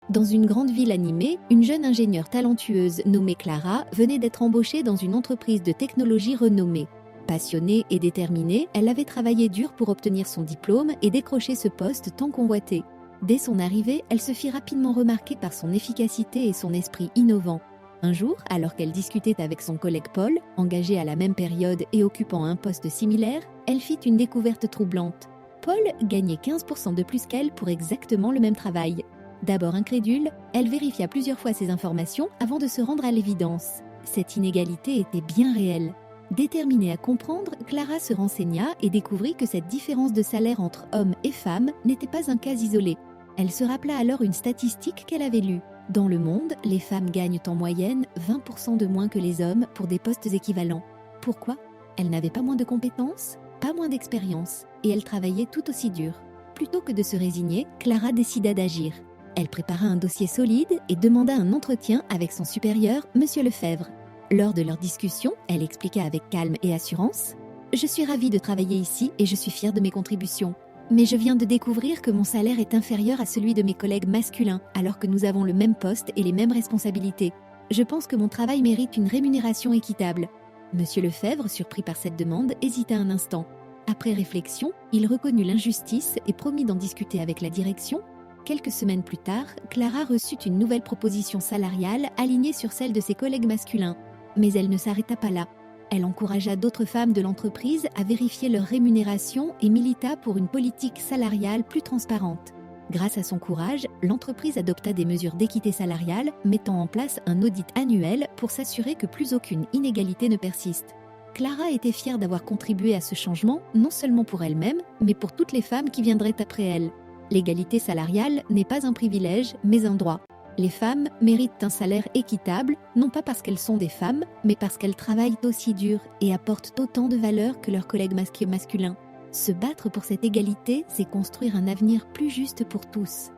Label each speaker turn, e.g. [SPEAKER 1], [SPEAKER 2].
[SPEAKER 1] Dans une grande ville animée, une jeune ingénieure talentueuse nommée Clara venait d'être embauchée dans une entreprise de technologie renommée. Passionnée et déterminée, elle avait travaillé dur pour obtenir son diplôme et décrocher ce poste tant convoité. Dès son arrivée, elle se fit rapidement remarquer par son efficacité et son esprit innovant. Un jour, alors qu'elle discutait avec son collègue Paul, engagé à la même période et occupant un poste similaire, elle fit une découverte troublante. Paul gagnait 15% de plus qu'elle pour exactement le même travail. D'abord incrédule, elle vérifia plusieurs fois ses informations avant de se rendre à l'évidence. Cette inégalité était bien réelle. Déterminée à comprendre, Clara se renseigna et découvrit que cette différence de salaire entre hommes et femmes n'était pas un cas isolé. Elle se rappela alors une statistique qu'elle avait lue. Dans le monde, les femmes gagnent en moyenne 20% de moins que les hommes pour des postes équivalents. Pourquoi ? Elles n'avaient pas moins de compétences, pas moins d'expérience, et elles travaillaient tout aussi dur. Plutôt que de se résigner, Clara décida d'agir. Elle prépara un dossier solide et demanda un entretien avec son supérieur, Monsieur Lefebvre. Lors de leur discussion, elle expliqua avec calme et assurance « Je suis ravie de travailler ici et je suis fière de mes contributions. Mais je viens de découvrir que mon salaire est inférieur à celui de mes collègues masculins alors que nous avons le même poste et les mêmes responsabilités. Je pense que mon travail mérite une rémunération équitable. » Monsieur Lefebvre, surpris par cette demande, hésita un instant. Après réflexion, il reconnut l'injustice et promit d'en discuter avec la direction. Quelques semaines plus tard, Clara reçut une nouvelle proposition salariale alignée sur celle de ses collègues masculins. Mais elle ne s'arrêta pas là. Elle encouragea d'autres femmes de l'entreprise à vérifier leur rémunération et milita pour une politique salariale plus transparente. Grâce à son courage, l'entreprise adopta des mesures d'équité salariale, mettant en place un audit annuel pour s'assurer que plus aucune inégalité ne persiste. Clara était fière d'avoir contribué à ce changement, non seulement pour elle-même, mais pour toutes les femmes qui viendraient après elle. L'égalité salariale n'est pas un privilège, mais un droit. Les femmes méritent un salaire équitable, non pas parce qu'elles sont des femmes, mais parce qu'elles travaillent aussi dur et apportent autant de valeur que leurs collègues masculins. Se battre pour cette égalité, c'est construire un avenir plus juste pour tous.